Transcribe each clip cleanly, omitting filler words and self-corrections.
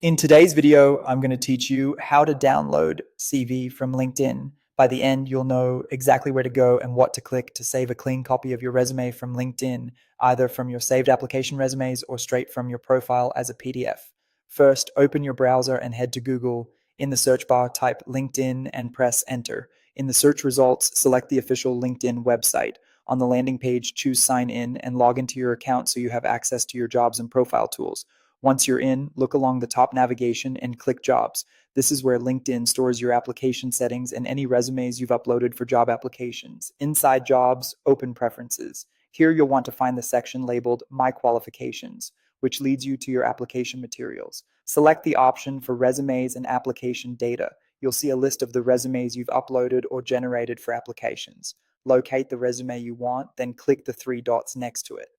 In today's video, I'm going to teach you how to download CV from LinkedIn. By the end, you'll know exactly where to go and what to click to save a clean copy of your resume from LinkedIn, either from your saved application resumes or straight from your profile as a PDF. First, open your browser and head to Google. In the search bar, type LinkedIn and press enter. In the search results, select the official LinkedIn website. On the landing page, choose sign in and log into your account so you have access to your jobs and profile tools. Once you're in, look along the top navigation and click Jobs. This is where LinkedIn stores your application settings and any resumes you've uploaded for job applications. Inside Jobs, open Preferences. Here you'll want to find the section labeled My Qualifications, which leads you to your application materials. Select the option for Resumes and Application Data. You'll see a list of the resumes you've uploaded or generated for applications. Locate the resume you want, then click the three dots next to it.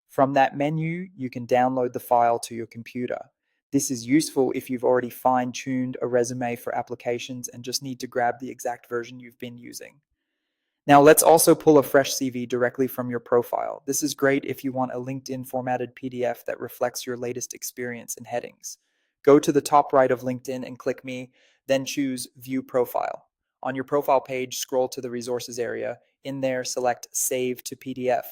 From that menu, you can download the file to your computer. This is useful if you've already fine-tuned a resume for applications and just need to grab the exact version you've been using. Now let's also pull a fresh CV directly from your profile. This is great if you want a LinkedIn formatted PDF that reflects your latest experience and headings. Go to the top right of LinkedIn and click Me, then choose View Profile. On your profile page, scroll to the resources area. In there, select Save to PDF.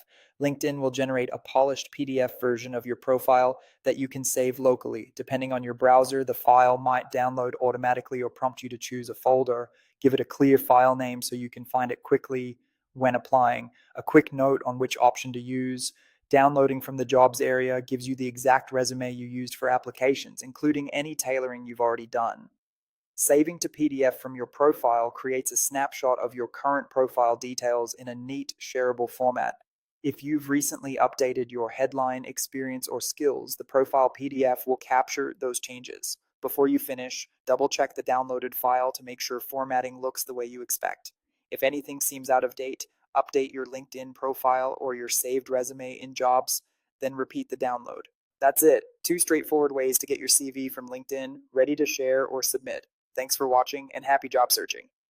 LinkedIn will generate a polished PDF version of your profile that you can save locally. Depending on your browser, the file might download automatically or prompt you to choose a folder. Give it a clear file name so you can find it quickly when applying. A quick note on which option to use. Downloading from the jobs area gives you the exact resume you used for applications, including any tailoring you've already done. Saving to PDF from your profile creates a snapshot of your current profile details in a neat, shareable format. If you've recently updated your headline, experience, or skills, the profile PDF will capture those changes. Before you finish, double check the downloaded file to make sure formatting looks the way you expect. If anything seems out of date, update your LinkedIn profile or your saved resume in Jobs, then repeat the download. That's it. Two straightforward ways to get your CV from LinkedIn ready to share or submit. Thanks for watching and happy job searching.